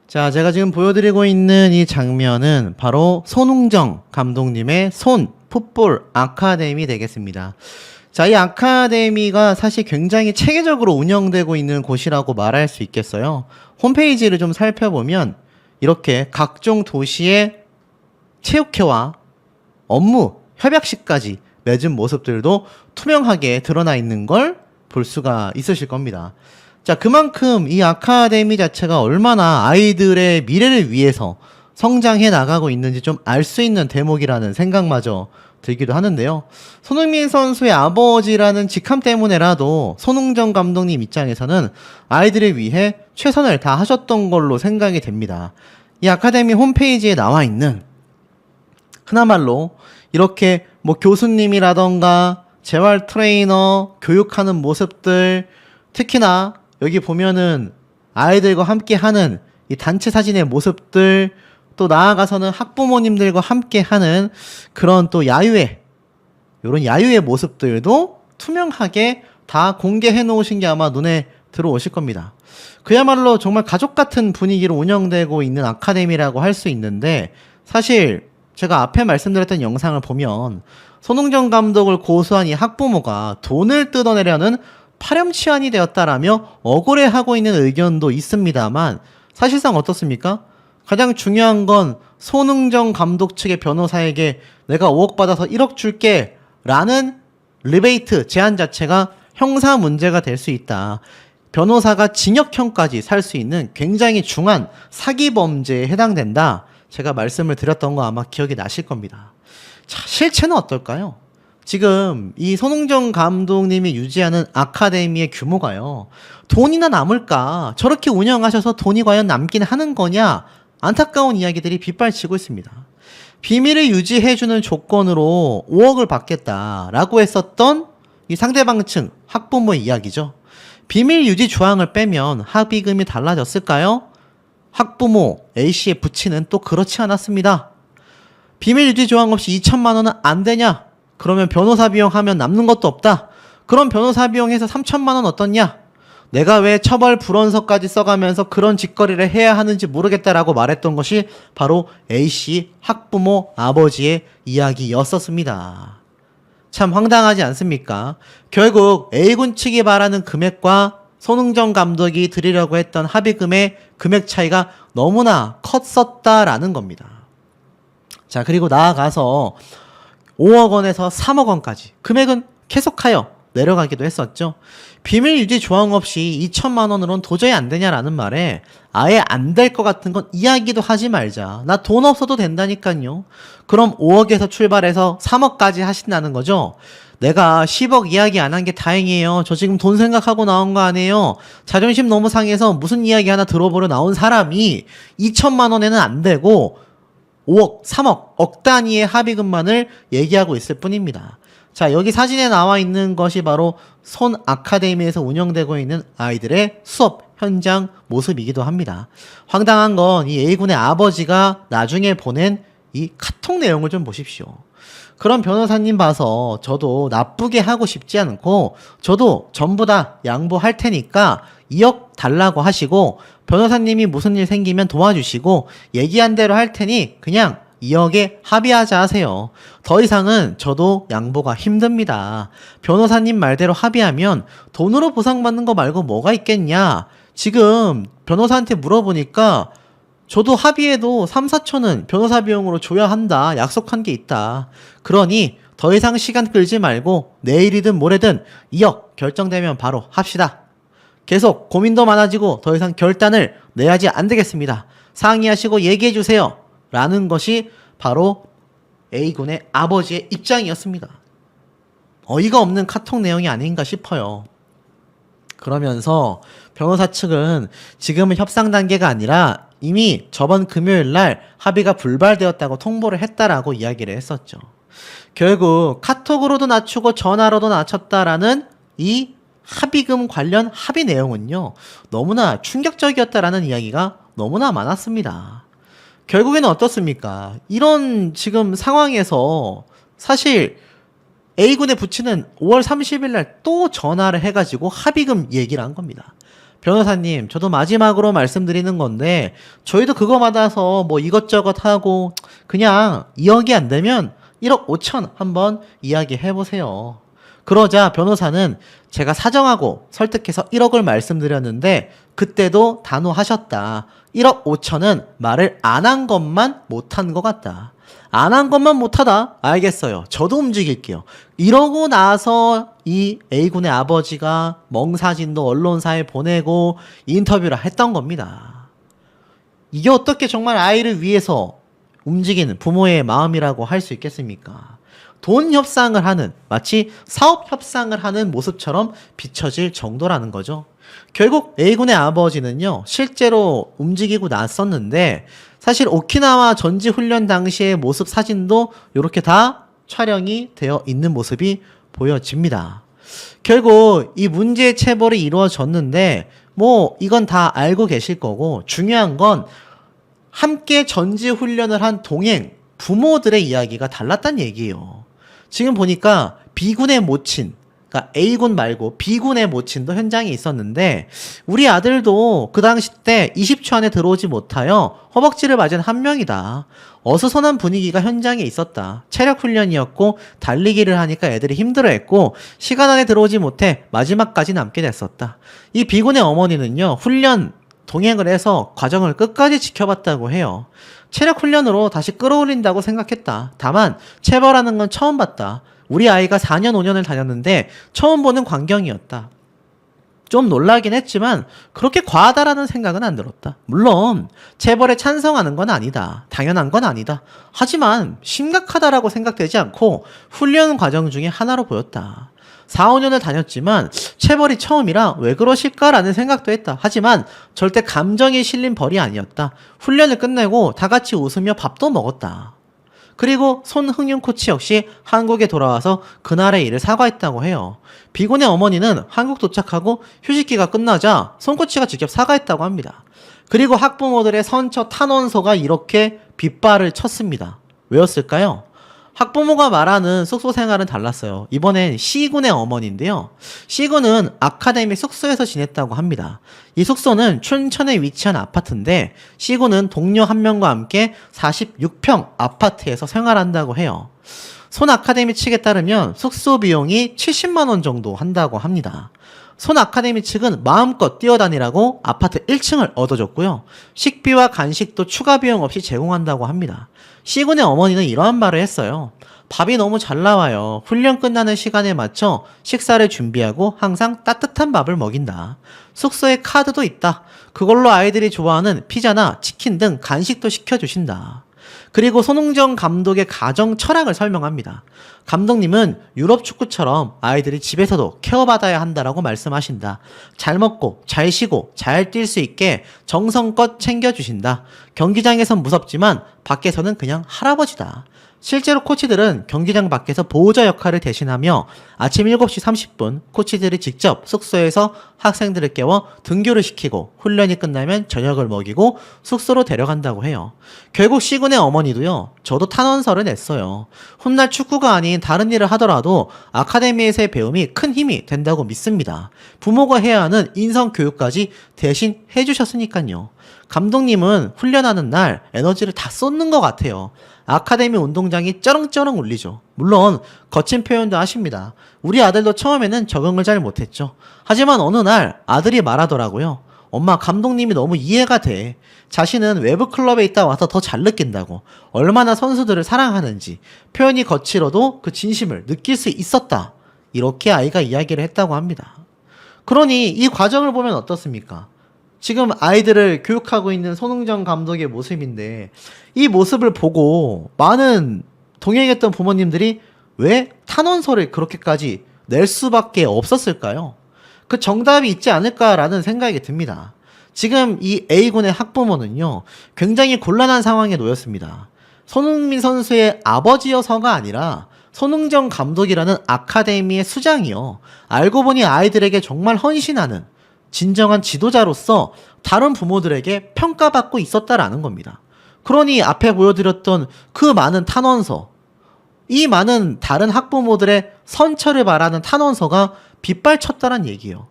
자, 제가 지금 보여드리고 있는 이 장면은 바로 손흥정 감독님의 손 풋볼 아카데미 되겠습니다. 자, 이 아카데미가 사실 굉장히 체계적으로 운영되고 있는 곳이라고 말할 수 있겠어요. 홈페이지를 좀 살펴보면 이렇게 각종 도시의 체육회와 업무, 협약식까지 맺은 모습들도 투명하게 드러나 있는 걸 볼 수가 있으실 겁니다. 자, 그만큼 이 아카데미 자체가 얼마나 아이들의 미래를 위해서 성장해 나가고 있는지 좀 알 수 있는 대목이라는 생각마저 들기도 하는데요. 손흥민 선수의 아버지라는 직함 때문에라도 손흥정 감독님 입장에서는 아이들을 위해 최선을 다하셨던 걸로 생각이 됩니다. 이 아카데미 홈페이지에 나와 있는 흔한말로 이렇게 뭐 교수님이라던가 재활 트레이너 교육하는 모습들, 특히나 여기 보면은 아이들과 함께 하는 이 단체 사진의 모습들, 또 나아가서는 학부모님들과 함께 하는 그런 또 야유회, 요런 야유회 모습들도 투명하게 다 공개해 놓으신 게 아마 눈에 들어오실 겁니다. 그야말로 정말 가족 같은 분위기로 운영되고 있는 아카데미라고 할 수 있는데, 사실 제가 앞에 말씀드렸던 영상을 보면 손흥정 감독을 고소한 이 학부모가 돈을 뜯어내려는 파렴치한이 되었다라며 억울해하고 있는 의견도 있습니다만, 사실상 어떻습니까? 가장 중요한 건 손흥정 감독 측의 변호사에게 내가 5억 받아서 1억 줄게 라는 리베이트 제한 자체가 형사 문제가 될 수 있다. 변호사가 징역형까지 살 수 있는 굉장히 중한 사기 범죄에 해당된다. 제가 말씀을 드렸던 거 아마 기억이 나실 겁니다. 자, 실체는 어떨까요? 지금 이 손흥정 감독님이 유지하는 아카데미의 규모가요, 돈이나 남을까? 저렇게 운영하셔서 돈이 과연 남긴 하는 거냐? 안타까운 이야기들이 빗발치고 있습니다. 비밀을 유지해주는 조건으로 5억을 받겠다라고 했었던 이 상대방 층 학부모의 이야기죠. 비밀 유지 조항을 빼면 합의금이 달라졌을까요? 학부모 A씨의 부친은 또 그렇지 않았습니다. 비밀 유지 조항 없이 2천만 원은 안 되냐? 그러면 변호사 비용 하면 남는 것도 없다. 그럼 변호사 비용 해서 3천만 원 어떻냐? 내가 왜 처벌 불원서까지 써가면서 그런 짓거리를 해야 하는지 모르겠다라고 말했던 것이 바로 A씨 학부모 아버지의 이야기였었습니다. 참 황당하지 않습니까? 결국 A군 측이 바라는 금액과 손흥정 감독이 드리려고 했던 합의금의 금액 차이가 너무나 컸었다라는 겁니다. 자, 그리고 나아가서 5억 원에서 3억 원까지 금액은 계속하여 내려가기도 했었죠. 비밀 유지 조항 없이 2천만 원으로는 도저히 안 되냐라는 말에 아예 안 될 것 같은 건 이야기도 하지 말자. 나 돈 없어도 된다니까요. 그럼 5억에서 출발해서 3억까지 하신다는 거죠. 내가 10억 이야기 안 한 게 다행이에요. 저 지금 돈 생각하고 나온 거 아니에요. 자존심 너무 상해서 무슨 이야기 하나 들어보러 나온 사람이 2천만 원에는 안 되고 5억, 3억, 억 단위의 합의금만을 얘기하고 있을 뿐입니다. 자, 여기 사진에 나와 있는 것이 바로 손 아카데미에서 운영되고 있는 아이들의 수업 현장 모습이기도 합니다. 황당한 건 이 A군의 아버지가 나중에 보낸 이 카톡 내용을 좀 보십시오. 그런 변호사님 봐서 저도 나쁘게 하고 싶지 않고 저도 전부 다 양보할 테니까 2억 달라고 하시고, 변호사님이 무슨 일 생기면 도와주시고 얘기한 대로 할 테니 그냥 2억에 합의하자 하세요. 더 이상은 저도 양보가 힘듭니다. 변호사님 말대로 합의하면 돈으로 보상받는 거 말고 뭐가 있겠냐. 지금 변호사한테 물어보니까 저도 합의해도 3, 4천은 변호사 비용으로 줘야 한다. 약속한 게 있다. 그러니 더 이상 시간 끌지 말고 내일이든 모레든 2억 결정되면 바로 합시다. 계속 고민도 많아지고 더 이상 결단을 내야지 안 되겠습니다. 상의하시고 얘기해 주세요. 라는 것이 바로 A군의 아버지의 입장이었습니다. 어이가 없는 카톡 내용이 아닌가 싶어요. 그러면서 변호사 측은 지금은 협상 단계가 아니라 이미 저번 금요일 날 합의가 불발되었다고 통보를 했다라고 이야기를 했었죠. 결국 카톡으로도 낮추고 전화로도 낮췄다라는 이 합의금 관련 합의 내용은요, 너무나 충격적이었다라는 이야기가 너무나 많았습니다. 결국에는 어떻습니까? 이런 지금 상황에서 사실 A군의 부친은 5월 30일 날 또 전화를 해가지고 합의금 얘기를 한 겁니다. 변호사님, 저도 마지막으로 말씀드리는 건데, 저희도 그거 받아서 뭐 이것저것 하고, 그냥 2억이 안 되면 1억 5천 한번 이야기해보세요. 그러자 변호사는 제가 사정하고 설득해서 1억을 말씀드렸는데, 그때도 단호하셨다. 1억 5천은 말을 안 한 것만 못한 것 같다. 안 한 것만 못하다? 알겠어요. 저도 움직일게요. 이러고 나서 이 A군의 아버지가 멍사진도 언론사에 보내고 인터뷰를 했던 겁니다. 이게 어떻게 정말 아이를 위해서 움직이는 부모의 마음이라고 할 수 있겠습니까? 돈 협상을 하는, 마치 사업 협상을 하는 모습처럼 비춰질 정도라는 거죠. 결국 A군의 아버지는요, 실제로 움직이고 났었는데, 사실 오키나와 전지 훈련 당시의 모습 사진도 이렇게 다 촬영이 되어 있는 모습이 보여집니다. 결국 이 문제의 체벌이 이루어졌는데, 뭐 이건 다 알고 계실 거고, 중요한 건 함께 전지 훈련을 한 동행 부모들의 이야기가 달랐단 얘기예요. 지금 보니까 B군의 모친, 그러니까 A군 말고 B군의 모친도 현장에 있었는데, 우리 아들도 그 당시 때 20초 안에 들어오지 못하여 허벅지를 맞은 한 명이다. 어수선한 분위기가 현장에 있었다. 체력 훈련이었고 달리기를 하니까 애들이 힘들어했고 시간 안에 들어오지 못해 마지막까지 남게 됐었다. 이 B군의 어머니는요, 훈련 동행을 해서 과정을 끝까지 지켜봤다고 해요. 체력 훈련으로 다시 끌어올린다고 생각했다. 다만 체벌하는 건 처음 봤다. 우리 아이가 4년 5년을 다녔는데 처음 보는 광경이었다. 좀 놀라긴 했지만 그렇게 과하다라는 생각은 안 들었다. 물론 체벌에 찬성하는 건 아니다. 당연한 건 아니다. 하지만 심각하다라고 생각되지 않고 훈련 과정 중에 하나로 보였다. 4, 5년을 다녔지만 체벌이 처음이라 왜 그러실까라는 생각도 했다. 하지만 절대 감정이 실린 벌이 아니었다. 훈련을 끝내고 다 같이 웃으며 밥도 먹었다. 그리고 손흥윤 코치 역시 한국에 돌아와서 그날의 일을 사과했다고 해요. B군의 어머니는 한국 도착하고 휴식기가 끝나자 손 코치가 직접 사과했다고 합니다. 그리고 학부모들의 선처 탄원서가 이렇게 빗발을 쳤습니다. 왜였을까요? 학부모가 말하는 숙소 생활은 달랐어요. 이번엔 C군의 어머니인데요. C군은 아카데미 숙소에서 지냈다고 합니다. 이 숙소는 춘천에 위치한 아파트인데 C군은 동료 한 명과 함께 46평 아파트에서 생활한다고 해요. 손 아카데미 측에 따르면 숙소 비용이 70만 원 정도 한다고 합니다. 손 아카데미 측은 마음껏 뛰어다니라고 아파트 1층을 얻어줬고요. 식비와 간식도 추가 비용 없이 제공한다고 합니다. C군의 어머니는 이러한 말을 했어요. 밥이 너무 잘 나와요. 훈련 끝나는 시간에 맞춰 식사를 준비하고 항상 따뜻한 밥을 먹인다. 숙소에 카드도 있다. 그걸로 아이들이 좋아하는 피자나 치킨 등 간식도 시켜주신다. 그리고 손흥정 감독의 가정 철학을 설명합니다. 감독님은 유럽 축구처럼 아이들이 집에서도 케어받아야 한다라고 말씀하신다. 잘 먹고 잘 쉬고 잘 뛸 수 있게 정성껏 챙겨주신다. 경기장에선 무섭지만 밖에서는 그냥 할아버지다. 실제로 코치들은 경기장 밖에서 보호자 역할을 대신하며 아침 7시 30분 코치들이 직접 숙소에서 학생들을 깨워 등교를 시키고 훈련이 끝나면 저녁을 먹이고 숙소로 데려간다고 해요. 결국 C군의 어머니도요, 저도 탄원서를 냈어요. 훗날 축구가 아닌 다른 일을 하더라도 아카데미에서의 배움이 큰 힘이 된다고 믿습니다. 부모가 해야 하는 인성교육까지 대신 해주셨으니까요. 감독님은 훈련하는 날 에너지를 다 쏟는 것 같아요. 아카데미 운동장이 쩌렁쩌렁 울리죠. 물론 거친 표현도 하십니다. 우리 아들도 처음에는 적응을 잘 못했죠. 하지만 어느 날 아들이 말하더라고요. 엄마, 감독님이 너무 이해가 돼. 자신은 외부 클럽에 있다 와서 더 잘 느낀다고. 얼마나 선수들을 사랑하는지. 표현이 거칠어도 그 진심을 느낄 수 있었다. 이렇게 아이가 이야기를 했다고 합니다. 그러니 이 과정을 보면 어떻습니까? 지금 아이들을 교육하고 있는 손흥정 감독의 모습인데, 이 모습을 보고 많은 동행했던 부모님들이 왜 탄원서를 그렇게까지 낼 수밖에 없었을까요? 그 정답이 있지 않을까라는 생각이 듭니다. 지금 이 A군의 학부모는요, 굉장히 곤란한 상황에 놓였습니다. 손흥민 선수의 아버지여서가 아니라 손흥정 감독이라는 아카데미의 수장이요, 알고 보니 아이들에게 정말 헌신하는 진정한 지도자로서 다른 부모들에게 평가받고 있었다라는 겁니다. 그러니 앞에 보여드렸던 그 많은 탄원서, 이 많은 다른 학부모들의 선처를 바라는 탄원서가 빗발쳤다는 얘기예요.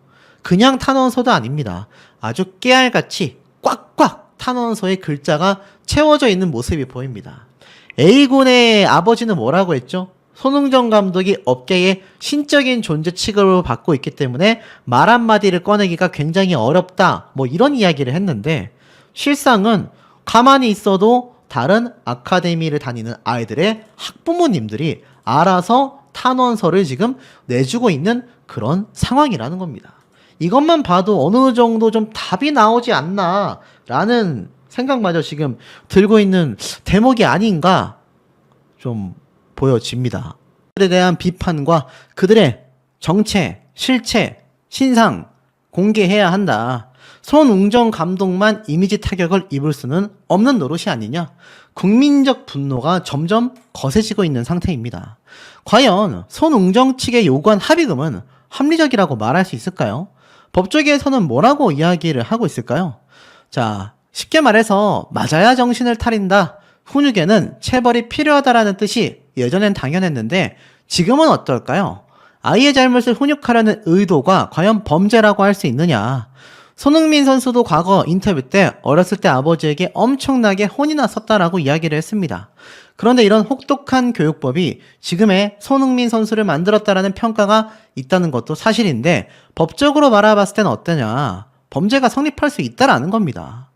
그냥 탄원서도 아닙니다. 아주 깨알같이 꽉꽉 탄원서에 글자가 채워져 있는 모습이 보입니다. A군의 아버지는 뭐라고 했죠? 손흥정 감독이 업계의 신적인 존재 취급을 받고 있기 때문에 말 한마디를 꺼내기가 굉장히 어렵다. 뭐 이런 이야기를 했는데 실상은 가만히 있어도 다른 아카데미를 다니는 아이들의 학부모님들이 알아서 탄원서를 지금 내주고 있는 그런 상황이라는 겁니다. 이것만 봐도 어느 정도 좀 답이 나오지 않나라는 생각마저 지금 들고 있는 대목이 아닌가 좀 보여집니다. 그들에 대한 비판과 그들의 정체, 실체, 신상 공개해야 한다. 손웅정 감독만 이미지 타격을 입을 수는 없는 노릇이 아니냐. 국민적 분노가 점점 거세지고 있는 상태입니다. 과연 손웅정 측의 요구한 합의금은 합리적이라고 말할 수 있을까요? 법조계에서는 뭐라고 이야기를 하고 있을까요? 자, 쉽게 말해서 맞아야 정신을 차린다. 훈육에는 체벌이 필요하다라는 뜻이 예전엔 당연했는데 지금은 어떨까요? 아이의 잘못을 훈육하려는 의도가 과연 범죄라고 할 수 있느냐? 손흥민 선수도 과거 인터뷰 때 어렸을 때 아버지에게 엄청나게 혼이 났었다라고 이야기를 했습니다. 그런데 이런 혹독한 교육법이 지금의 손흥민 선수를 만들었다라는 평가가 있다는 것도 사실인데 법적으로 바라봤을 때는 어떠냐? 범죄가 성립할 수 있다라는 겁니다.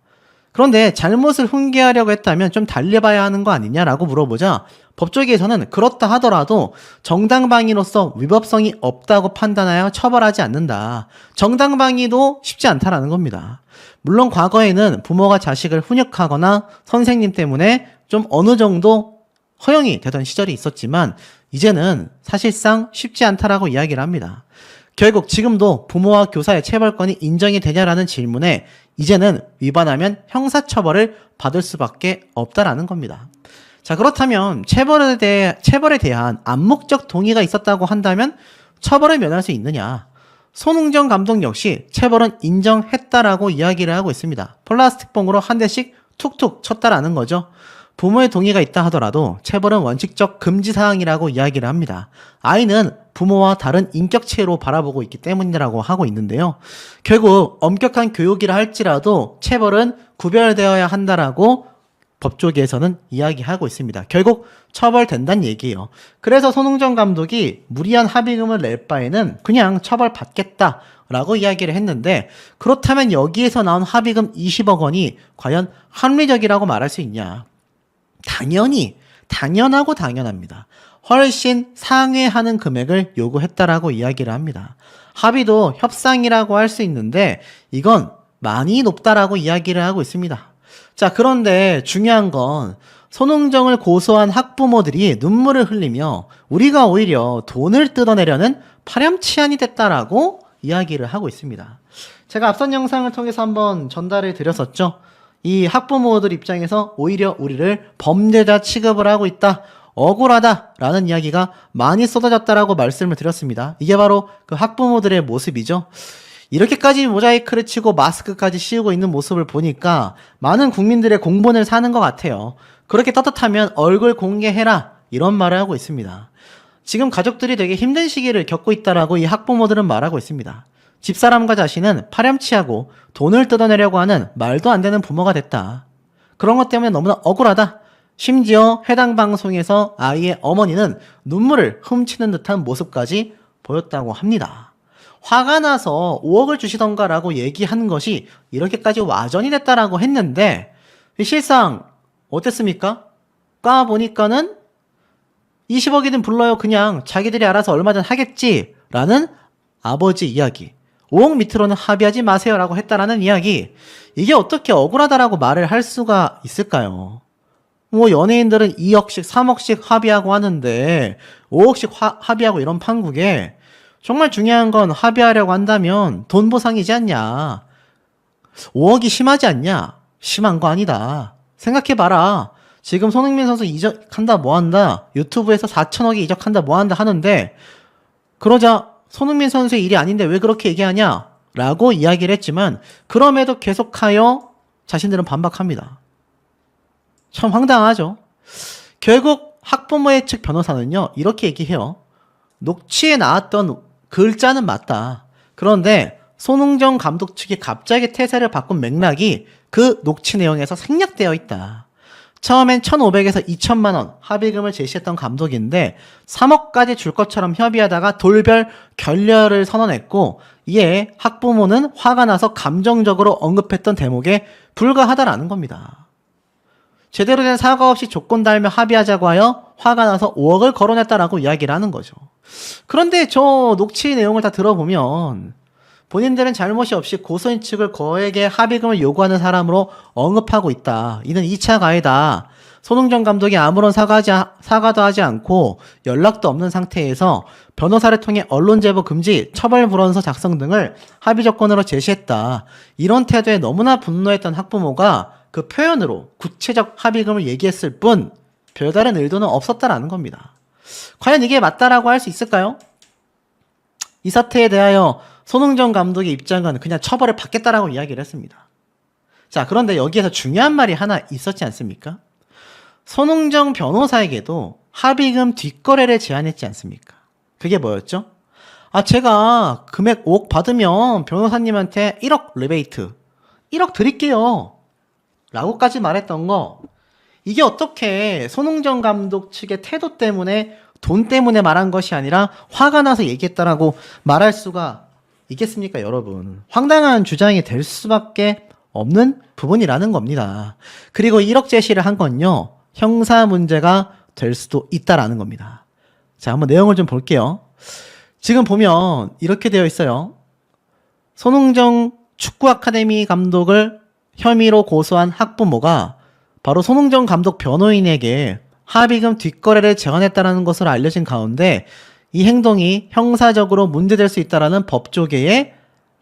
그런데 잘못을 훈계하려고 했다면 좀 달려봐야 하는 거 아니냐라고 물어보자 법조계에서는 그렇다 하더라도 정당방위로서 위법성이 없다고 판단하여 처벌하지 않는다. 정당방위도 쉽지 않다라는 겁니다. 물론 과거에는 부모가 자식을 훈육하거나 선생님 때문에 좀 어느 정도 허용이 되던 시절이 있었지만 이제는 사실상 쉽지 않다라고 이야기를 합니다. 결국 지금도 부모와 교사의 체벌권이 인정이 되냐라는 질문에 이제는 위반하면 형사처벌을 받을 수밖에 없다라는 겁니다. 자, 그렇다면 체벌에 대한 암묵적 동의가 있었다고 한다면 처벌을 면할 수 있느냐? 손흥정 감독 역시 체벌은 인정했다라고 이야기를 하고 있습니다. 플라스틱봉으로 한 대씩 툭툭 쳤다라는 거죠. 부모의 동의가 있다 하더라도 체벌은 원칙적 금지사항이라고 이야기를 합니다. 아이는 부모와 다른 인격체로 바라보고 있기 때문이라고 하고 있는데요. 결국 엄격한 교육이라 할지라도 체벌은 구별되어야 한다라고 법조계에서는 이야기하고 있습니다. 결국 처벌된다는 얘기예요. 그래서 손흥정 감독이 무리한 합의금을 낼 바에는 그냥 처벌받겠다라고 이야기를 했는데 그렇다면 여기에서 나온 합의금 20억 원이 과연 합리적이라고 말할 수 있냐? 당연하고 당연합니다. 훨씬 상회하는 금액을 요구했다라고 이야기를 합니다. 합의도 협상이라고 할 수 있는데 이건 많이 높다라고 이야기를 하고 있습니다. 자, 그런데 중요한 건 손흥정을 고소한 학부모들이 눈물을 흘리며 우리가 오히려 돈을 뜯어내려는 파렴치한이 됐다라고 이야기를 하고 있습니다. 제가 앞선 영상을 통해서 한번 전달을 드렸었죠. 이 학부모들 입장에서 오히려 우리를 범죄자 취급을 하고 있다. 억울하다라는 이야기가 많이 쏟아졌다라고 말씀을 드렸습니다. 이게 바로 그 학부모들의 모습이죠. 이렇게까지 모자이크를 치고 마스크까지 씌우고 있는 모습을 보니까 많은 국민들의 공분을 사는 것 같아요. 그렇게 떳떳하면 얼굴 공개해라 이런 말을 하고 있습니다. 지금 가족들이 되게 힘든 시기를 겪고 있다라고 이 학부모들은 말하고 있습니다. 집사람과 자신은 파렴치하고 돈을 뜯어내려고 하는 말도 안 되는 부모가 됐다. 그런 것 때문에 너무나 억울하다. 심지어 해당 방송에서 아이의 어머니는 눈물을 훔치는 듯한 모습까지 보였다고 합니다. 화가 나서 5억을 주시던가라고 얘기한 것이 이렇게까지 와전이 됐다라고 했는데 실상 어땠습니까? 까보니까는 20억이든 불러요. 그냥 자기들이 알아서 얼마든 하겠지라는 아버지 이야기. 5억 밑으로는 합의하지 마세요라고 했다라는 이야기. 이게 어떻게 억울하다라고 말을 할 수가 있을까요? 뭐 연예인들은 2억씩 3억씩 합의하고 하는데 5억씩 합의하고 이런 판국에 정말 중요한 건 합의하려고 한다면 돈 보상이지 않냐. 5억이 심하지 않냐. 심한 거 아니다. 생각해봐라. 지금 손흥민 선수 이적한다 뭐한다. 유튜브에서 4천억에 이적한다 뭐한다 하는데 그러자 손흥민 선수의 일이 아닌데 왜 그렇게 얘기하냐 라고 이야기를 했지만 그럼에도 계속하여 자신들은 반박합니다. 참 황당하죠. 결국 학부모의 측 변호사는요 이렇게 얘기해요. 녹취에 나왔던 글자는 맞다. 그런데 손흥정 감독 측이 갑자기 태세를 바꾼 맥락이 그 녹취 내용에서 생략되어 있다. 처음엔 1,500에서 2천만 원 합의금을 제시했던 감독인데 3억까지 줄 것처럼 협의하다가 돌별 결렬을 선언했고, 이에 학부모는 화가 나서 감정적으로 언급했던 대목에 불과하다라는 겁니다. 제대로 된 사과 없이 조건 달며 합의하자고 하여 화가 나서 5억을 거론했다라고 이야기를 하는 거죠. 그런데 저 녹취 내용을 다 들어보면 본인들은 잘못이 없이 고소인 측을 거액의 합의금을 요구하는 사람으로 언급하고 있다. 이는 2차 가해다. 손흥정 감독이 아무런 사과도 하지 않고 연락도 없는 상태에서 변호사를 통해 언론 제보 금지, 처벌 불원서 작성 등을 합의 조건으로 제시했다. 이런 태도에 너무나 분노했던 학부모가 그 표현으로 구체적 합의금을 얘기했을 뿐 별다른 의도는 없었다라는 겁니다. 과연 이게 맞다라고 할 수 있을까요? 이 사태에 대하여 손흥정 감독의 입장은 그냥 처벌을 받겠다라고 이야기를 했습니다. 자, 그런데 여기에서 중요한 말이 하나 있었지 않습니까? 손흥정 변호사에게도 합의금 뒷거래를 제안했지 않습니까? 그게 뭐였죠? 제가 금액 5억 받으면 변호사님한테 1억 리베이트, 1억 드릴게요 라고까지 말했던 거, 이게 어떻게 손흥정 감독 측의 태도 때문에, 돈 때문에 말한 것이 아니라 화가 나서 얘기했다라고 말할 수가 있겠습니까, 여러분? 황당한 주장이 될 수밖에 없는 부분이라는 겁니다. 그리고 1억 제시를 한 건요, 형사 문제가 될 수도 있다라는 겁니다. 자, 한번 내용을 좀 볼게요. 지금 보면 이렇게 되어 있어요. 손흥정 축구 아카데미 감독을 혐의로 고소한 학부모가 바로 손흥정 감독 변호인에게 합의금 뒷거래를 제안했다는 것으로 알려진 가운데 이 행동이 형사적으로 문제될 수 있다는 법조계의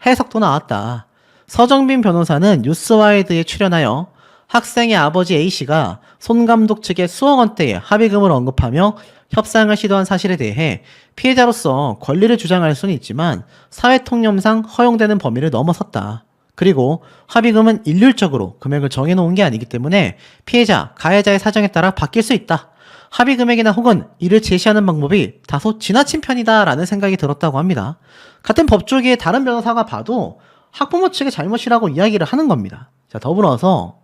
해석도 나왔다. 서정빈 변호사는 뉴스와이드에 출연하여 학생의 아버지 A씨가 손 감독 측의 수억 원대의 합의금을 언급하며 협상을 시도한 사실에 대해 피해자로서 권리를 주장할 수는 있지만 사회통념상 허용되는 범위를 넘어섰다. 그리고 합의금은 일률적으로 금액을 정해놓은 게 아니기 때문에 피해자, 가해자의 사정에 따라 바뀔 수 있다. 합의 금액이나 혹은 이를 제시하는 방법이 다소 지나친 편이다라는 생각이 들었다고 합니다. 같은 법조계의 다른 변호사가 봐도 학부모 측의 잘못이라고 이야기를 하는 겁니다. 자, 더불어서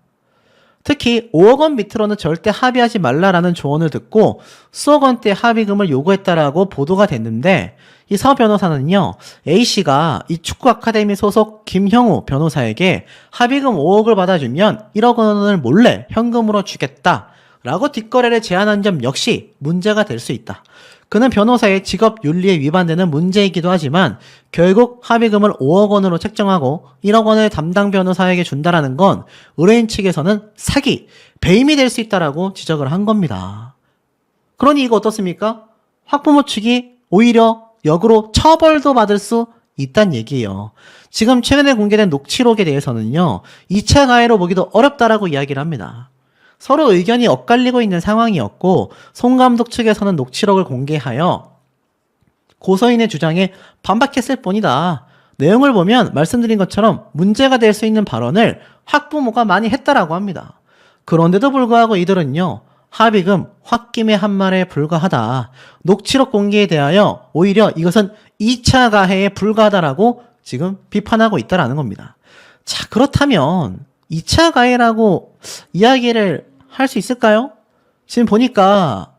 특히 5억 원 밑으로는 절대 합의하지 말라라는 조언을 듣고 수억 원대 합의금을 요구했다라고 보도가 됐는데, 이 서 변호사는요, A씨가 이 축구 아카데미 소속 김형우 변호사에게 합의금 5억을 받아주면 1억 원을 몰래 현금으로 주겠다 라고 뒷거래를 제안한 점 역시 문제가 될 수 있다. 그는 변호사의 직업 윤리에 위반되는 문제이기도 하지만 결국 합의금을 5억 원으로 책정하고 1억 원을 담당 변호사에게 준다라는 건 의뢰인 측에서는 사기, 배임이 될 수 있다라고 지적을 한 겁니다. 그러니 이거 어떻습니까? 학부모 측이 오히려 역으로 처벌도 받을 수 있다는 얘기예요. 지금 최근에 공개된 녹취록에 대해서는요, 2차 가해로 보기도 어렵다라고 이야기를 합니다. 서로 의견이 엇갈리고 있는 상황이었고, 손 감독 측에서는 녹취록을 공개하여 고소인의 주장에 반박했을 뿐이다. 내용을 보면 말씀드린 것처럼 문제가 될 수 있는 발언을 학부모가 많이 했다라고 합니다. 그런데도 불구하고 이들은요, 합의금 홧김에 한 말에 불과하다. 녹취록 공개에 대하여 오히려 이것은 2차 가해에 불과하다라고 지금 비판하고 있다라는 겁니다. 자, 그렇다면 2차 가해라고 이야기를 할 수 있을까요? 지금 보니까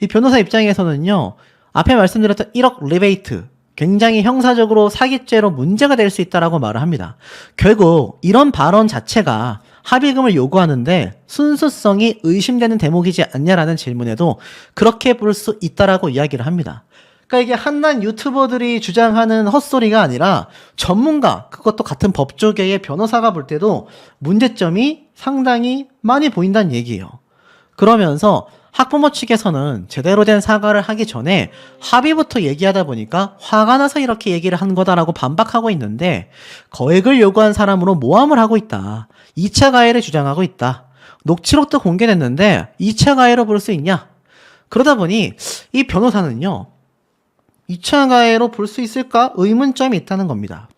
이 변호사 입장에서는요, 앞에 말씀드렸던 1억 리베이트, 굉장히 형사적으로 사기죄로 문제가 될 수 있다라고 말을 합니다. 결국 이런 발언 자체가 합의금을 요구하는데 순수성이 의심되는 대목이지 않냐라는 질문에도 그렇게 볼 수 있다라고 이야기를 합니다. 그러니까 이게 한낱 유튜버들이 주장하는 헛소리가 아니라 전문가, 그것도 같은 법조계의 변호사가 볼 때도 문제점이 상당히 많이 보인다는 얘기예요. 그러면서 학부모 측에서는 제대로 된 사과를 하기 전에 합의부터 얘기하다 보니까 화가 나서 이렇게 얘기를 한 거다라고 반박하고 있는데, 거액을 요구한 사람으로 모함을 하고 있다. 2차 가해를 주장하고 있다. 녹취록도 공개됐는데 2차 가해로 볼 수 있냐? 그러다 보니 이 변호사는요, 2차 가해로 볼 수 있을까? 의문점이 있다는 겁니다.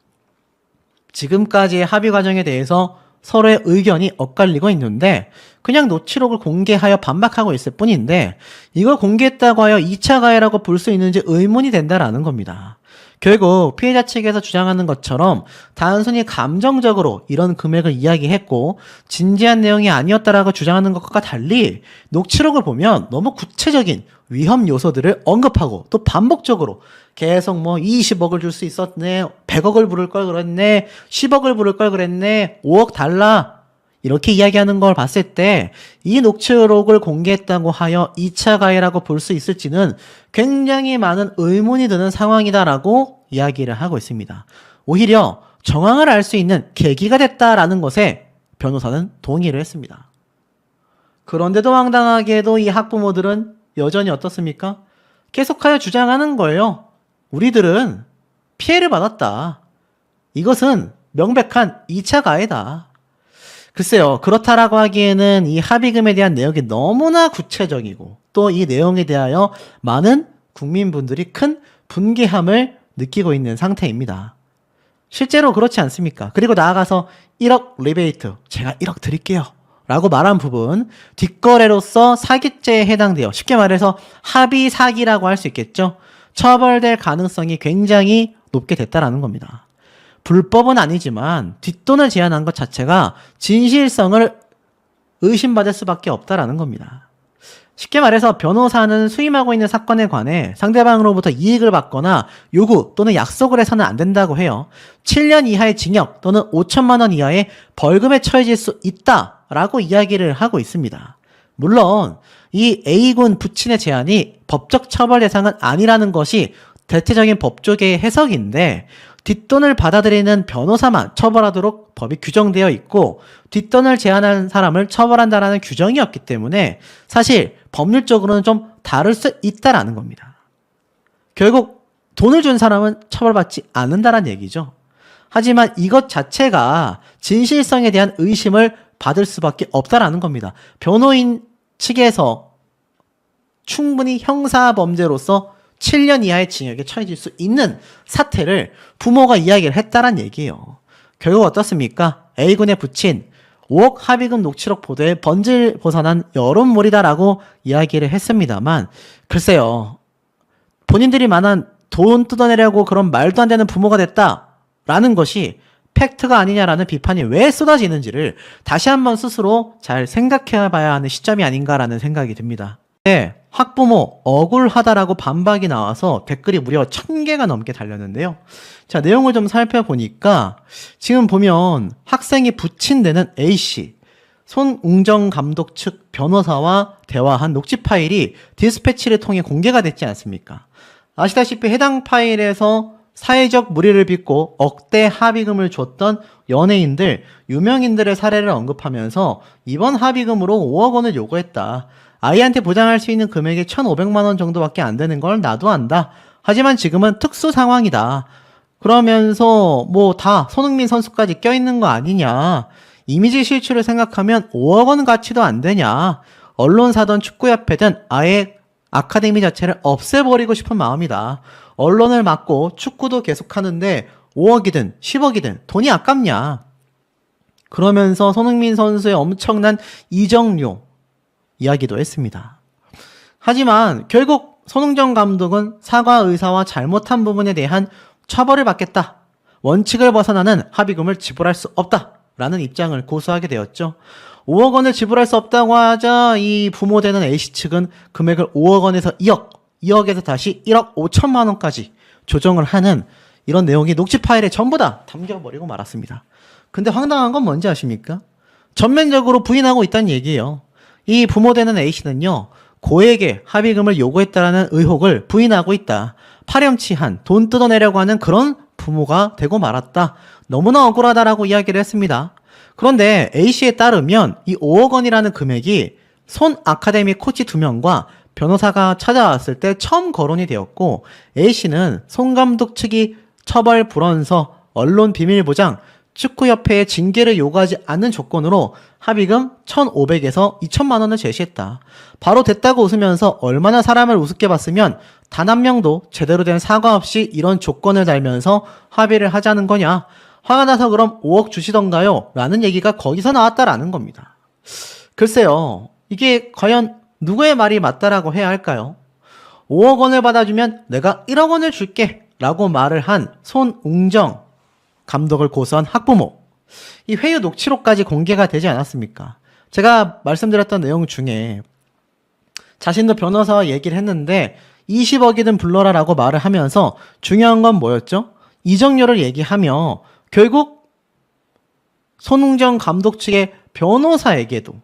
지금까지의 합의 과정에 대해서 서로의 의견이 엇갈리고 있는데 그냥 녹취록을 공개하여 반박하고 있을 뿐인데, 이걸 공개했다고 하여 2차 가해라고 볼 수 있는지 의문이 된다라는 겁니다. 결국 피해자 측에서 주장하는 것처럼 단순히 감정적으로 이런 금액을 이야기했고 진지한 내용이 아니었다라고 주장하는 것과 달리 녹취록을 보면 너무 구체적인 위험 요소들을 언급하고 또 반복적으로 계속 뭐 20억을 줄 수 있었네, 100억을 부를 걸 그랬네, 10억을 부를 걸 그랬네, 5억 달라 이렇게 이야기하는 걸 봤을 때 이 녹취록을 공개했다고 하여 2차 가해라고 볼 수 있을지는 굉장히 많은 의문이 드는 상황이다라고 이야기를 하고 있습니다. 오히려 정황을 알 수 있는 계기가 됐다라는 것에 변호사는 동의를 했습니다. 그런데도 황당하게도 이 학부모들은 여전히 어떻습니까? 계속하여 주장하는 거예요. 우리들은 피해를 받았다. 이것은 명백한 2차 가해다. 글쎄요, 그렇다라고 하기에는 이 합의금에 대한 내용이 너무나 구체적이고 또 이 내용에 대하여 많은 국민분들이 큰 분개함을 느끼고 있는 상태입니다. 실제로 그렇지 않습니까? 그리고 나아가서 1억 리베이트, 제가 1억 드릴게요 라고 말한 부분, 뒷거래로서 사기죄에 해당되어 쉽게 말해서 합의 사기라고 할 수 있겠죠. 처벌될 가능성이 굉장히 높게 됐다라는 겁니다. 불법은 아니지만 뒷돈을 제한한 것 자체가 진실성을 의심받을 수밖에 없다라는 겁니다. 쉽게 말해서 변호사는 수임하고 있는 사건에 관해 상대방으로부터 이익을 받거나 요구 또는 약속을 해서는 안 된다고 해요. 7년 이하의 징역 또는 5천만 원 이하의 벌금에 처해질 수 있다라고 이야기를 하고 있습니다. 물론 이 A군 부친의 제한이 법적 처벌 대상은 아니라는 것이 대체적인 법조계의 해석인데 뒷돈을 받아들이는 변호사만 처벌하도록 법이 규정되어 있고 뒷돈을 제한한 사람을 처벌한다라는 규정이 없기 때문에 사실 법률적으로는 좀 다를 수 있다라는 겁니다. 결국 돈을 준 사람은 처벌받지 않는다라는 얘기죠. 하지만 이것 자체가 진실성에 대한 의심을 받을 수밖에 없다라는 겁니다. 변호인 측에서 충분히 형사범죄로서 7년 이하의 징역에 처해질 수 있는 사태를 부모가 이야기를 했다란 얘기예요. 결국 어떻습니까? A군의 부친 5억 합의금 녹취록 보도에 번질벗어난 여론몰이다라고 이야기를 했습니다만 글쎄요. 본인들이 말한 돈 뜯어내려고 그런 말도 안 되는 부모가 됐다라는 것이 팩트가 아니냐라는 비판이 왜 쏟아지는지를 다시 한번 스스로 잘 생각해 봐야 하는 시점이 아닌가라는 생각이 듭니다. 네, 학부모 억울하다라고 반박이 나와서 댓글이 무려 1000개가 넘게 달렸는데요. 자, 내용을 좀 살펴보니까 지금 보면 학생이 부친되는 A씨, 손웅정 감독 측 변호사와 대화한 녹취 파일이 디스패치를 통해 공개가 됐지 않습니까? 아시다시피 해당 파일에서 사회적 물의를 빚고 억대 합의금을 줬던 연예인들, 유명인들의 사례를 언급하면서 이번 합의금으로 5억 원을 요구했다. 아이한테 보장할 수 있는 금액이 1,500만 원 정도밖에 안 되는 걸 나도 안다. 하지만 지금은 특수 상황이다. 그러면서 뭐 다 손흥민 선수까지 껴있는 거 아니냐. 이미지 실추를 생각하면 5억 원 가치도 안 되냐. 언론사든 축구협회든 아예 아카데미 자체를 없애버리고 싶은 마음이다. 언론을 막고 축구도 계속하는데 5억이든 10억이든 돈이 아깝냐. 그러면서 손흥민 선수의 엄청난 이적료 이야기도 했습니다. 하지만 결국 손흥정 감독은 사과 의사와 잘못한 부분에 대한 처벌을 받겠다. 원칙을 벗어나는 합의금을 지불할 수 없다. 라는 입장을 고수하게 되었죠. 5억 원을 지불할 수 없다고 하자 이 부모되는 A씨 측은 금액을 5억 원에서 2억, 2억에서 다시 1억 5천만 원까지 조정을 하는 이런 내용이 녹취 파일에 전부 다 담겨버리고 말았습니다. 근데 황당한 건 뭔지 아십니까? 전면적으로 부인하고 있다는 얘기예요. 이 부모되는 A씨는요, 고액의 합의금을 요구했다라는 의혹을 부인하고 있다. 파렴치한 돈 뜯어내려고 하는 그런 부모가 되고 말았다. 너무나 억울하다라고 이야기를 했습니다. 그런데 A씨에 따르면 이 5억 원이라는 금액이 손 아카데미 코치 2명과 변호사가 찾아왔을 때 처음 거론이 되었고 A씨는 손 감독 측이 처벌 불원서, 언론 비밀 보장, 축구협회의 징계를 요구하지 않는 조건으로 합의금 1,500에서 2천만 원을 제시했다. 바로 됐다고 웃으면서 얼마나 사람을 우습게 봤으면 단 한 명도 제대로 된 사과 없이 이런 조건을 달면서 합의를 하자는 거냐. 화가 나서 그럼 5억 주시던가요? 라는 얘기가 거기서 나왔다라는 겁니다. 글쎄요. 이게 과연 누구의 말이 맞다라고 해야 할까요? 5억 원을 받아주면 내가 1억 원을 줄게 라고 말을 한 손웅정 감독을 고소한 학부모. 이 회유 녹취록까지 공개가 되지 않았습니까? 제가 말씀드렸던 내용 중에 자신도 변호사와 얘기를 했는데 20억이든 불러라 라고 말을 하면서 중요한 건 뭐였죠? 이적료를 얘기하며 결국 손웅정 감독 측의 변호사에게도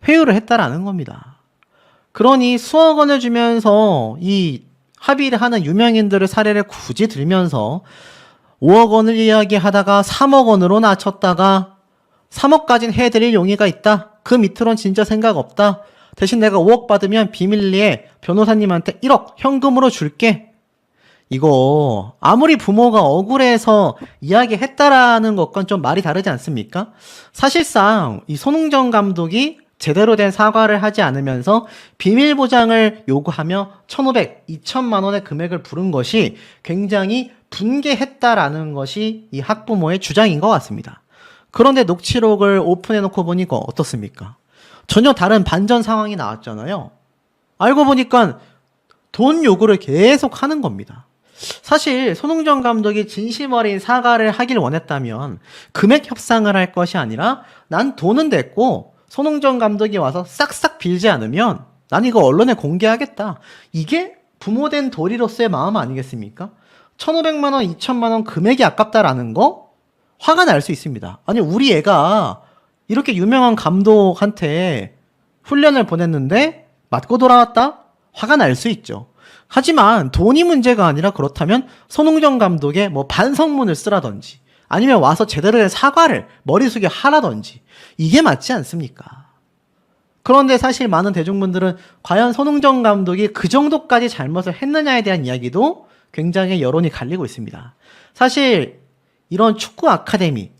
회유를 했다라는 겁니다. 그러니 수억 원을 주면서 이 합의를 하는 유명인들의 사례를 굳이 들면서 5억 원을 이야기하다가 3억 원으로 낮췄다가 3억까지는 해드릴 용의가 있다. 그 밑으로는 진짜 생각 없다. 대신 내가 5억 받으면 비밀리에 변호사님한테 1억 현금으로 줄게. 이거 아무리 부모가 억울해서 이야기했다라는 것과 좀 말이 다르지 않습니까? 사실상 이 손흥정 감독이 제대로 된 사과를 하지 않으면서 비밀 보장을 요구하며 1,500, 2천만 원의 금액을 부른 것이 굉장히 분개했다라는 것이 이 학부모의 주장인 것 같습니다. 그런데 녹취록을 오픈해놓고 보니까 어떻습니까? 전혀 다른 반전 상황이 나왔잖아요. 알고 보니까 돈 요구를 계속 하는 겁니다. 사실 손흥정 감독이 진심 어린 사과를 하길 원했다면 금액 협상을 할 것이 아니라 난 돈은 됐고 손흥정 감독이 와서 싹싹 빌지 않으면 난 이거 언론에 공개하겠다. 이게 부모된 도리로서의 마음 아니겠습니까? 1,500만 원, 2천만 원 금액이 아깝다라는 거 화가 날 수 있습니다. 아니 우리 애가 이렇게 유명한 감독한테 훈련을 보냈는데 맞고 돌아왔다? 화가 날 수 있죠. 하지만 돈이 문제가 아니라 그렇다면 손흥정 감독의 뭐 반성문을 쓰라든지 아니면 와서 제대로 된 사과를 머리 숙여 하라든지 이게 맞지 않습니까? 그런데 사실 많은 대중분들은 과연 손흥정 감독이 그 정도까지 잘못을 했느냐에 대한 이야기도 굉장히 여론이 갈리고 있습니다. 사실 이런 축구 아카데미,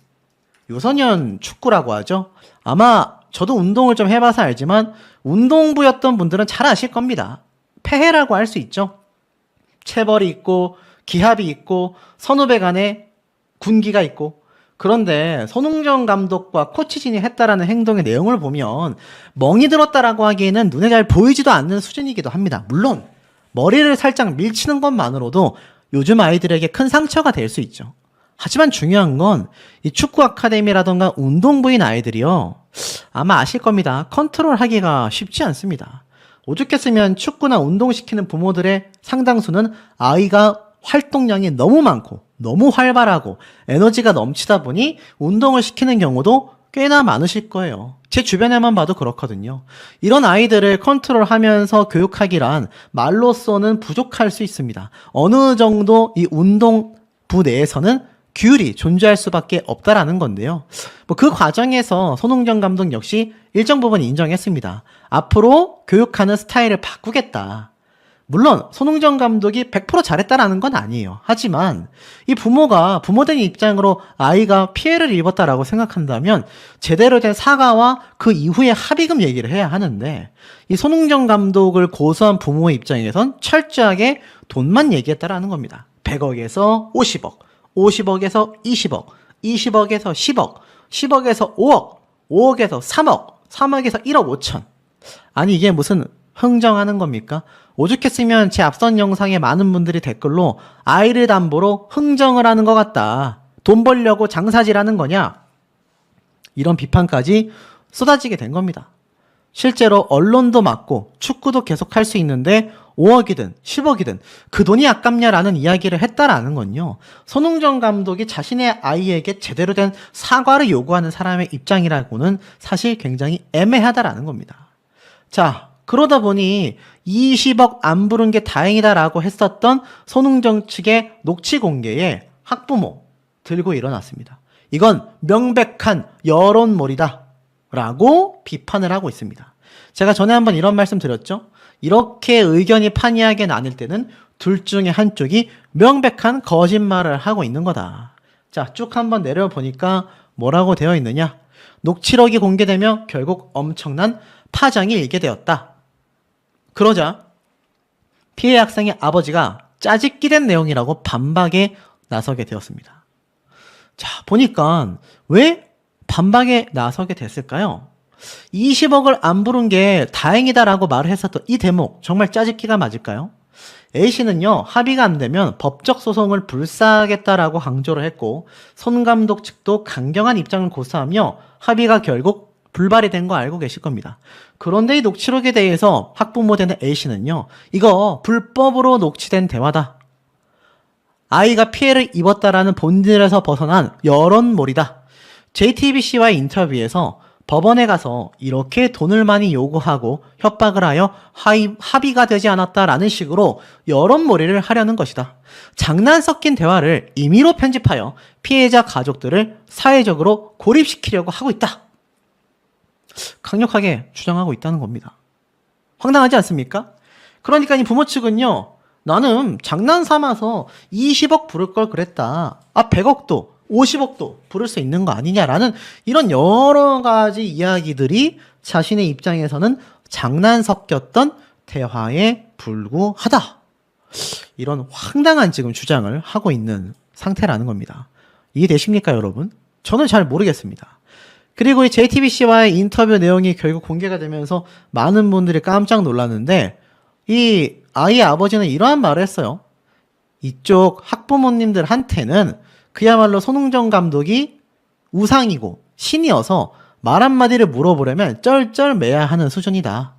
유소년 축구라고 하죠. 아마 저도 운동을 좀 해봐서 알지만 운동부였던 분들은 잘 아실 겁니다. 폐해라고 할 수 있죠. 체벌이 있고 기합이 있고 선후배 간에 군기가 있고 그런데 손흥정 감독과 코치진이 했다라는 행동의 내용을 보면 멍이 들었다라고 하기에는 눈에 잘 보이지도 않는 수준이기도 합니다. 물론 머리를 살짝 밀치는 것만으로도 요즘 아이들에게 큰 상처가 될 수 있죠. 하지만 중요한 건 이 축구 아카데미라던가 운동부인 아이들이요. 아마 아실 겁니다. 컨트롤하기가 쉽지 않습니다. 오죽했으면 축구나 운동시키는 부모들의 상당수는 아이가 활동량이 너무 많고 너무 활발하고 에너지가 넘치다 보니 운동을 시키는 경우도 꽤나 많으실 거예요. 제 주변에만 봐도 그렇거든요. 이런 아이들을 컨트롤하면서 교육하기란 말로서는 부족할 수 있습니다. 어느 정도 이 운동부 내에서는 규율이 존재할 수밖에 없다라는 건데요. 그 과정에서 손흥정 감독 역시 일정 부분 인정했습니다. 앞으로 교육하는 스타일을 바꾸겠다. 물론 손흥정 감독이 100% 잘했다라는 건 아니에요. 하지만 이 부모가 부모된 입장으로 아이가 피해를 입었다라고 생각한다면 제대로 된 사과와 그 이후에 합의금 얘기를 해야 하는데 이 손흥정 감독을 고소한 부모의 입장에선 철저하게 돈만 얘기했다라는 겁니다. 100억에서 50억, 50억에서 20억, 20억에서 10억, 10억에서 5억, 5억에서 3억, 3억에서 1억 5천. 아니 이게 무슨 흥정하는 겁니까? 오죽했으면 제 앞선 영상에 많은 분들이 댓글로 아이를 담보로 흥정을 하는 것 같다. 돈 벌려고 장사질하는 거냐? 이런 비판까지 쏟아지게 된 겁니다. 실제로 언론도 맞고 축구도 계속 할 수 있는데 5억이든 10억이든 그 돈이 아깝냐라는 이야기를 했다라는 건요. 손흥정 감독이 자신의 아이에게 제대로 된 사과를 요구하는 사람의 입장이라고는 사실 굉장히 애매하다라는 겁니다. 자, 그러다 보니 20억 안 부른 게 다행이다라고 했었던 손흥정 측의 녹취 공개에 학부모 들고 일어났습니다. 이건 명백한 여론몰이다 라고 비판을 하고 있습니다. 제가 전에 한번 이런 말씀 드렸죠. 이렇게 의견이 판이하게 나뉠 때는 둘 중에 한쪽이 명백한 거짓말을 하고 있는 거다. 자, 쭉 한번 내려보니까 뭐라고 되어 있느냐. 녹취록이 공개되며 결국 엄청난 파장이 일게 되었다. 그러자 피해 학생의 아버지가 짜깁기 된 내용이라고 반박에 나서게 되었습니다. 자, 보니까 왜 반박에 나서게 됐을까요? 20억을 안 부른 게 다행이다라고 말을 했었던 이 대목 정말 짜깁기가 맞을까요? A씨는요, 합의가 안 되면 법적 소송을 불사하겠다라고 강조를 했고, 손 감독 측도 강경한 입장을 고수하며 합의가 결국 불발이 된 거 알고 계실 겁니다. 그런데 이 녹취록에 대해서 학부모 되는 A씨는요, 이거 불법으로 녹취된 대화다. 아이가 피해를 입었다라는 본질에서 벗어난 여론몰이다. JTBC와의 인터뷰에서 법원에 가서 이렇게 돈을 많이 요구하고 협박을 하여 합의가 되지 않았다라는 식으로 여론몰이를 하려는 것이다. 장난 섞인 대화를 임의로 편집하여 피해자 가족들을 사회적으로 고립시키려고 하고 있다. 강력하게 주장하고 있다는 겁니다. 황당하지 않습니까? 그러니까 이 부모 측은요, 나는 장난 삼아서 20억 부를 걸 그랬다. 100억도 50억도 부를 수 있는 거 아니냐라는 이런 여러 가지 이야기들이 자신의 입장에서는 장난 섞였던 대화에 불구하다. 이런 황당한 지금 주장을 하고 있는 상태라는 겁니다. 이해되십니까, 여러분? 저는 잘 모르겠습니다. 그리고 이 JTBC와의 인터뷰 내용이 결국 공개가 되면서 많은 분들이 깜짝 놀랐는데, 이 아이의 아버지는 이러한 말을 했어요. 이쪽 학부모님들한테는 그야말로 손흥정 감독이 우상이고 신이어서 말 한마디를 물어보려면 쩔쩔매야 하는 수준이다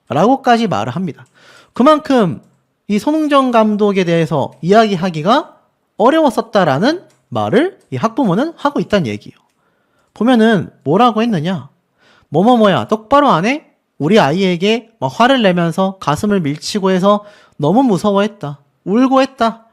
라고까지 말을 합니다. 그만큼 이 손흥정 감독에 대해서 이야기하기가 어려웠었다라는 말을 이 학부모는 하고 있다는 얘기예요. 보면은 뭐라고 했느냐, 뭐뭐뭐야 똑바로 안 해? 우리 아이에게 막 화를 내면서 가슴을 밀치고 해서 너무 무서워했다, 울고 했다.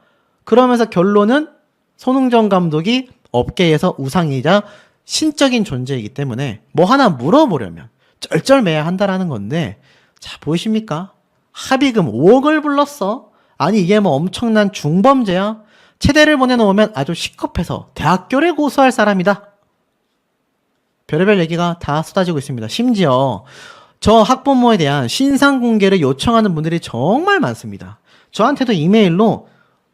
그러면서 결론은 손흥정 감독이 업계에서 우상이자 신적인 존재이기 때문에 뭐 하나 물어보려면 쩔쩔매야 한다라는 건데, 자, 보이십니까? 합의금 5억을 불렀어. 아니 이게 뭐 엄청난 중범죄야? 체대를 보내놓으면 아주 시급해서 대학교를 고소할 사람이다. 별의별 얘기가 다 쏟아지고 있습니다. 심지어 저 학부모에 대한 신상 공개를 요청하는 분들이 정말 많습니다. 저한테도 이메일로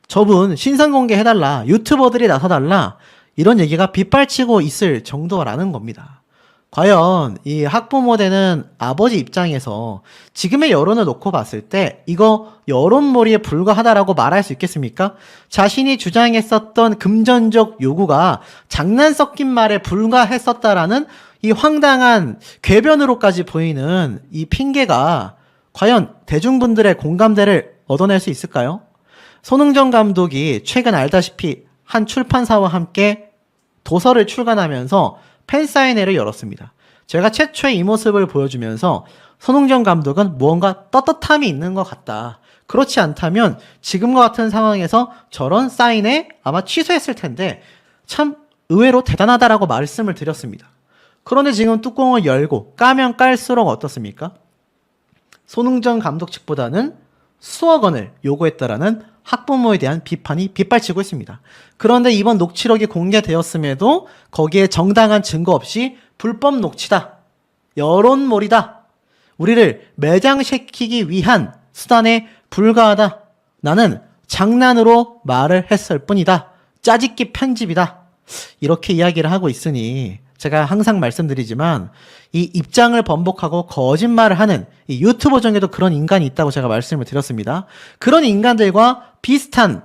저분 신상 공개해달라, 유튜버들이 나서달라, 이런 얘기가 빗발치고 있을 정도라는 겁니다. 과연 이 학부모 되는 아버지 입장에서 지금의 여론을 놓고 봤을 때 이거 여론몰이에 불과하다라고 말할 수 있겠습니까? 자신이 주장했었던 금전적 요구가 장난 섞인 말에 불과했었다라는 이 황당한 궤변으로까지 보이는 이 핑계가 과연 대중분들의 공감대를 얻어낼 수 있을까요? 손흥정 감독이 최근 알다시피 한 출판사와 함께 도서를 출간하면서 팬사인회를 열었습니다. 제가 최초의 이 모습을 보여주면서 손흥정 감독은 무언가 떳떳함이 있는 것 같다. 그렇지 않다면 지금과 같은 상황에서 저런 사인회 아마 취소했을 텐데 참 의외로 대단하다라고 말씀을 드렸습니다. 그런데 지금 뚜껑을 열고 까면 깔수록 어떻습니까? 손흥정 감독 측보다는 수억 원을 요구했다라는 학부모에 대한 비판이 빗발치고 있습니다. 그런데 이번 녹취록이 공개되었음에도 거기에 정당한 증거 없이 불법 녹취다, 여론몰이다, 우리를 매장시키기 위한 수단에 불과하다, 나는 장난으로 말을 했을 뿐이다, 짜집기 편집이다, 이렇게 이야기를 하고 있으니 제가 항상 말씀드리지만 이 입장을 번복하고 거짓말을 하는 이 유튜버 중에도 그런 인간이 있다고 제가 말씀을 드렸습니다. 그런 인간들과 비슷한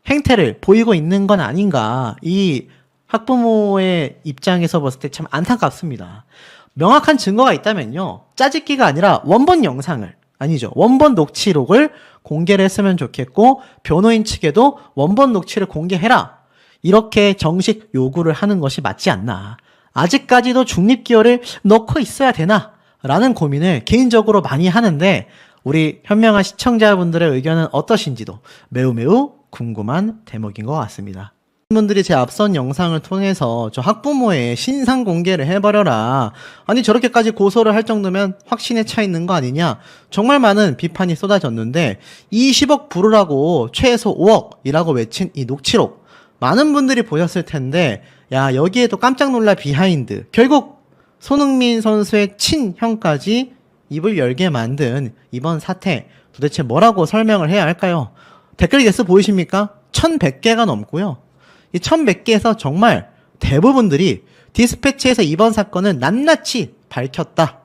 행태를 보이고 있는 건 아닌가, 이 학부모의 입장에서 봤을 때 참 안타깝습니다. 명확한 증거가 있다면요, 짜집기가 아니라 원본 영상을, 아니죠, 원본 녹취록을 공개를 했으면 좋겠고 변호인 측에도 원본 녹취를 공개해라, 이렇게 정식 요구를 하는 것이 맞지 않나. 아직까지도 중립기여를 넣고 있어야 되나? 라는 고민을 개인적으로 많이 하는데 우리 현명한 시청자분들의 의견은 어떠신지도 매우 매우 궁금한 대목인 것 같습니다. 분들이 제 앞선 영상을 통해서 저 학부모의 신상 공개를 해버려라, 아니 저렇게까지 고소를 할 정도면 확신에 차 있는 거 아니냐, 정말 많은 비판이 쏟아졌는데 20억 부르라고 최소 5억이라고 외친 이 녹취록 많은 분들이 보셨을 텐데, 야, 여기에도 깜짝 놀랄 비하인드, 결국 손흥민 선수의 친형까지 입을 열게 만든 이번 사태, 도대체 뭐라고 설명을 해야 할까요? 댓글 개수 보이십니까? 1100개가 넘고요. 이 1100개에서 정말 대부분들이 디스패치에서 이번 사건은 낱낱이 밝혔다,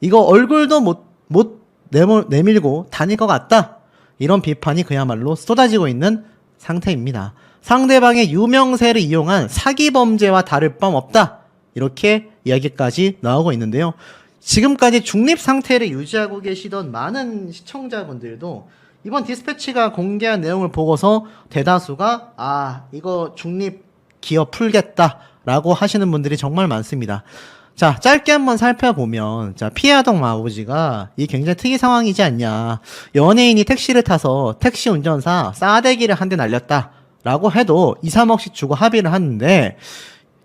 이거 얼굴도 못 내밀고 다닐 것 같다, 이런 비판이 그야말로 쏟아지고 있는 상태입니다. 상대방의 유명세를 이용한 사기 범죄와 다를 바 없다. 이렇게 이야기까지 나오고 있는데요. 지금까지 중립 상태를 유지하고 계시던 많은 시청자분들도 이번 디스패치가 공개한 내용을 보고서 대다수가 이거 중립 기업 풀겠다라고 하시는 분들이 정말 많습니다. 자, 짧게 한번 살펴보면, 자, 피해아동 아버지가 이 굉장히 특이 상황이지 않냐. 연예인이 택시를 타서 택시 운전사 싸대기를 한 대 날렸다라고 해도 2, 3억씩 주고 합의를 하는데,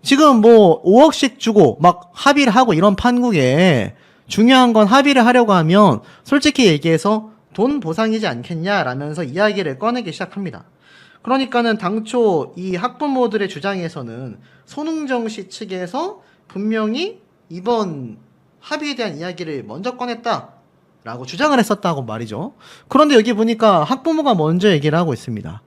지금 뭐 5억씩 주고 막 합의를 하고 이런 판국에 중요한 건 합의를 하려고 하면 솔직히 얘기해서 돈 보상이지 않겠냐라면서 이야기를 꺼내기 시작합니다. 그러니까는 당초 이 학부모들의 주장에서는 손흥정 씨 측에서 분명히 이번 합의에 대한 이야기를 먼저 꺼냈다라고 주장을 했었다고 말이죠. 그런데 여기 보니까 학부모가 먼저 얘기를 하고 있습니다.